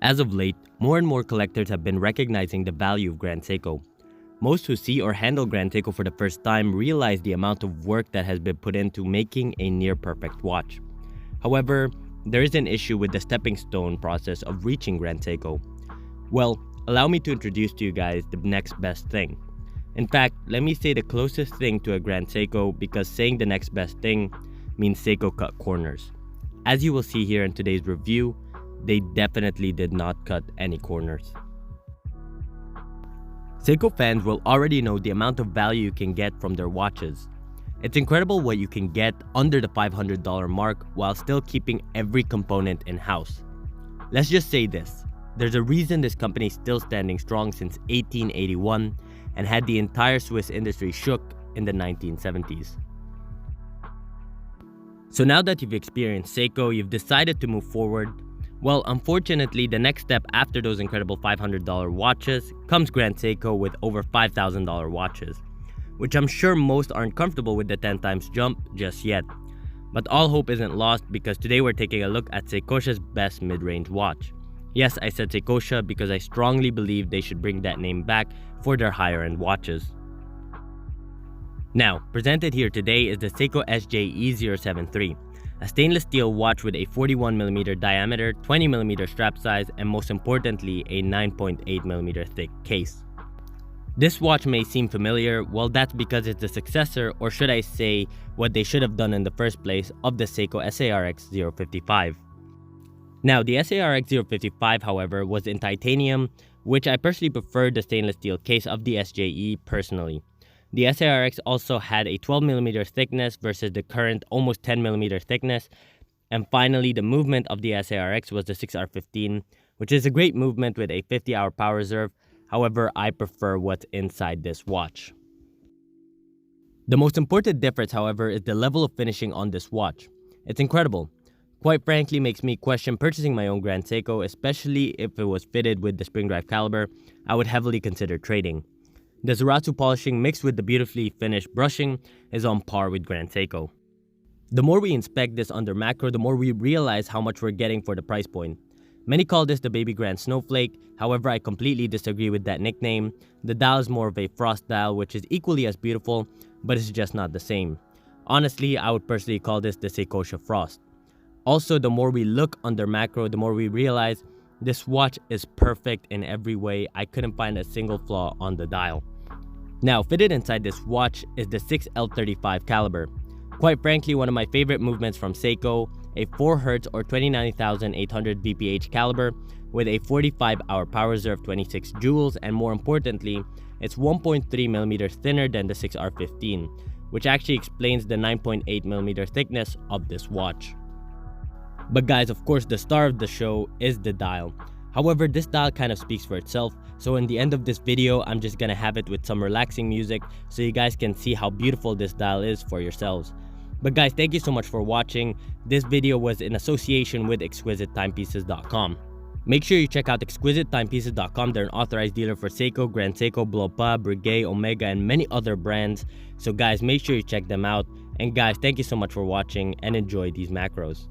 As of late, more and more collectors have been recognizing the value of Grand Seiko. Most who see or handle Grand Seiko for the first time realize the amount of work that has been put into making a near-perfect watch. However, there is an issue with the stepping stone process of reaching Grand Seiko. Well, allow me to introduce to you guys the next best thing. In fact, let me say the closest thing to a Grand Seiko, because saying the next best thing means Seiko cut corners. As you will see here in today's review, they definitely did not cut any corners. Seiko fans will already know the amount of value you can get from their watches. It's incredible what you can get under the $500 mark while still keeping every component in-house. Let's just say this, there's a reason this company is still standing strong since 1881 and had the entire Swiss industry shook in the 1970s. So now that you've experienced Seiko, you've decided to move forward. Well, unfortunately, the next step after those incredible $500 watches comes Grand Seiko with over $5,000 watches, which I'm sure most aren't comfortable with the 10 times jump just yet. But all hope isn't lost, because today we're taking a look at Seikosha's best mid-range watch. Yes, I said Seikosha because I strongly believe they should bring that name back for their higher-end watches. Now, presented here today is the Seiko SJE073. A stainless steel watch with a 41mm diameter, 20mm strap size, and most importantly, a 9.8mm thick case. This watch may seem familiar. Well, that's because it's the successor, or should I say, what they should have done in the first place, of the Seiko SARX055. Now, the SARX055, however, was in titanium, which I personally prefer the stainless steel case of the SJE personally. The SARX also had a 12mm thickness versus the current almost 10mm thickness. And finally, the movement of the SARX was the 6R15, which is a great movement with a 50-hour power reserve. However, I prefer what's inside this watch. The most important difference, however, is the level of finishing on this watch. It's incredible. Quite frankly, makes me question purchasing my own Grand Seiko, especially if it was fitted with the spring drive caliber. I would heavily consider trading. The Zaratsu polishing mixed with the beautifully finished brushing is on par with Grand Seiko. The more we inspect this under macro, the more we realize how much we're getting for the price point. Many call this the Baby Grand Snowflake, however I completely disagree with that nickname. The dial is more of a frost dial, which is equally as beautiful, but it's just not the same. Honestly, I would personally call this the Seikosha Frost. Also, the more we look under macro, the more we realize this watch is perfect in every way. I couldn't find a single flaw on the dial. Now, fitted inside this watch is the 6L35 caliber. Quite frankly, one of my favorite movements from Seiko, a 4Hz or 29,800 VPH caliber with a 45-hour power reserve, 26 joules, and more importantly, it's 1.3mm thinner than the 6R15, which actually explains the 9.8mm thickness of this watch. But guys, of course, the star of the show is the dial. However, this dial kind of speaks for itself, so in the end of this video, I'm just gonna have it with some relaxing music so you guys can see how beautiful this dial is for yourselves. But guys, thank you so much for watching. This video was in association with ExquisiteTimepieces.com. Make sure you check out ExquisiteTimepieces.com. They're an authorized dealer for Seiko, Grand Seiko, Blopa, Breguet, Omega, and many other brands. So guys, make sure you check them out. And guys, thank you so much for watching and enjoy these macros.